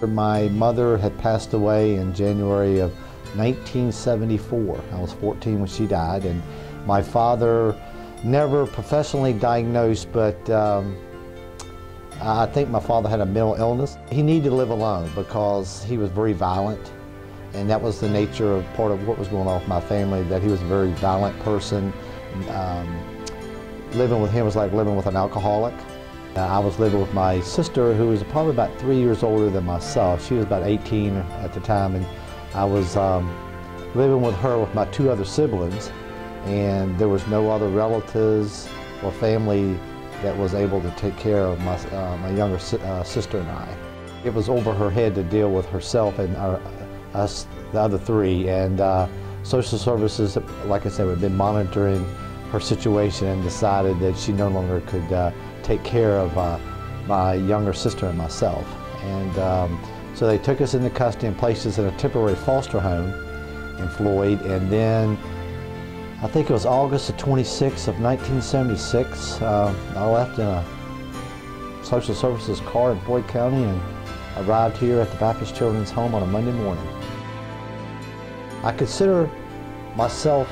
My mother had passed away in January of 1974. I was 14 when she died, and my father never professionally diagnosed, but I think my father had a mental illness. He needed to live alone because he was very violent, and that was the nature of part of what was going on with my family, that he was a very violent person. Living with him was like living with an alcoholic. I was living with my sister, who was probably about 3 years older than myself. She was about 18 at the time, and I was living with her with my two other siblings, and there was no other relatives or family that was able to take care of my younger sister and I. It was over her head to deal with herself and us, the other three, and social services, like I said, had been monitoring her situation and decided that she no longer could take care of my younger sister and myself. And so they took us into custody and placed us in a temporary foster home in Floyd. And then I think it was August the 26th of 1976, I left in a social services car in Floyd County and arrived here at the Baptist Children's Home on a Monday morning. I consider myself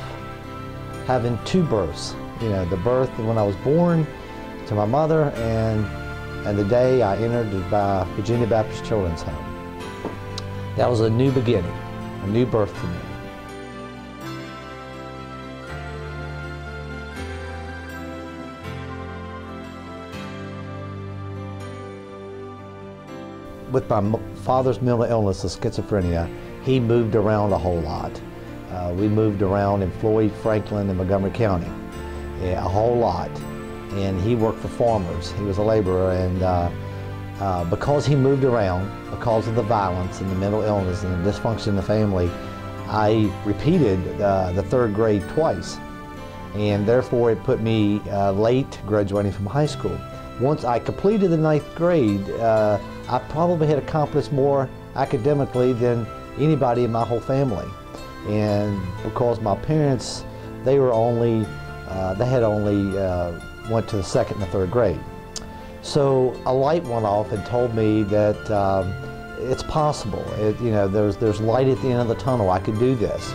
having two births. You know, the birth when I was born to my mother, and the day I entered the Virginia Baptist Children's Home. That was a new beginning, a new birth for me. With my father's mental illness of schizophrenia, he moved around a whole lot. We moved around in Floyd, Franklin, and Montgomery County, a whole lot. And he worked for farmers. He was a laborer, and because he moved around, because of the violence and the mental illness and the dysfunction in the family, I repeated the third grade twice, and therefore it put me late graduating from high school. Once I completed the ninth grade, I probably had accomplished more academically than anybody in my whole family. And because my parents, they had only went to the second and the third grade. So a light went off and told me that it's possible. You know, there's light at the end of the tunnel. I could do this.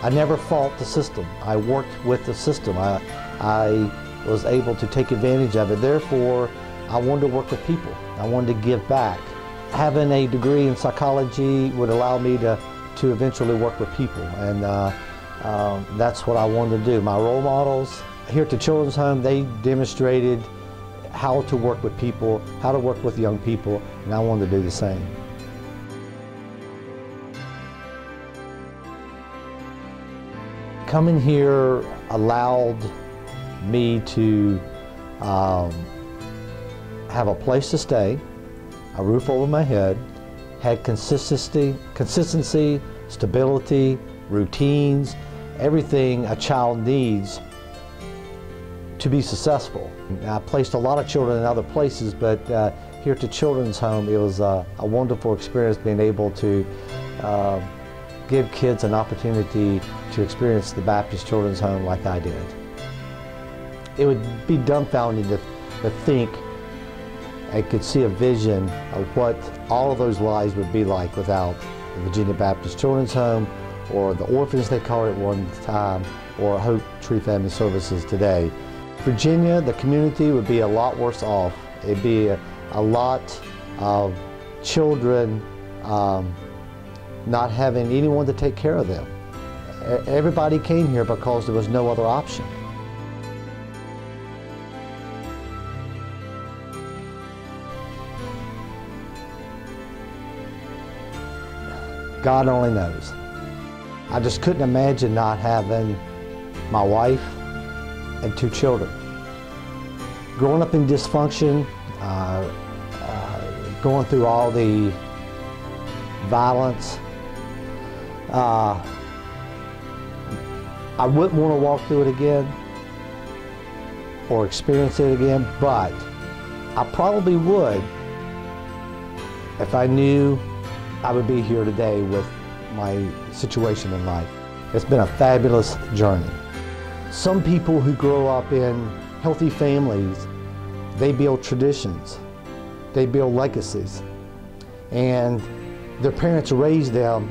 I never fought the system. I worked with the system. I was able to take advantage of it. Therefore, I wanted to work with people. I wanted to give back. Having a degree in psychology would allow me to eventually work with people, and that's what I wanted to do. My role models here at the Children's Home, they demonstrated how to work with people, how to work with young people, and I wanted to do the same. Coming here allowed me to have a place to stay, a roof over my head, had consistency, stability, routines, everything a child needs to be successful. I placed a lot of children in other places, but here at the Children's Home, it was a wonderful experience being able to give kids an opportunity to experience the Baptist Children's Home like I did. It would be dumbfounding to think I could see a vision of what all of those lives would be like without the Virginia Baptist Children's Home, or the orphans they called it one time, or HopeTree Family Services today. Virginia, the community, would be a lot worse off. It'd be a lot of children not having anyone to take care of them. Everybody came here because there was no other option. God only knows. I just couldn't imagine not having my wife and two children. Growing up in dysfunction, going through all the violence, I wouldn't want to walk through it again or experience it again, but I probably would if I knew I would be here today with my situation in life. It's been a fabulous journey. Some people who grow up in healthy families, they build traditions, they build legacies, and their parents raise them,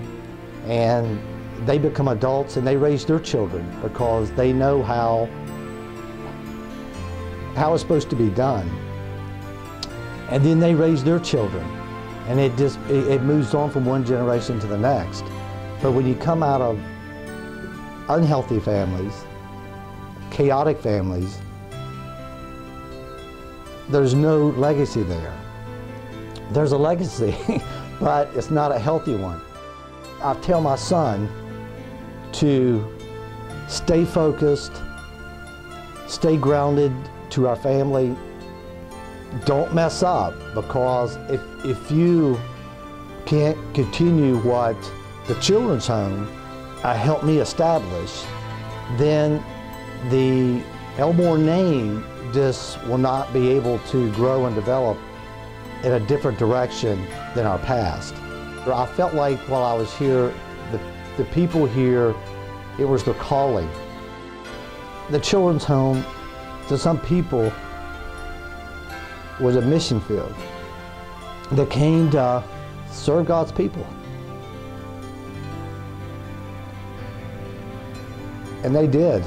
and they become adults and they raise their children because they know how it's supposed to be done. And then they raise their children, and it moves on from one generation to the next. But when you come out of unhealthy families, chaotic families, there's no legacy there. There's a legacy, but it's not a healthy one. I tell my son to stay focused, stay grounded to our family. Don't mess up, because if you can't continue what the children's home helped me establish, then the Elmore name just will not be able to grow and develop in a different direction than our past. I felt like while I was here, the people here, it was their calling. The children's home, to some people, was a mission field that came to serve God's people. And they did.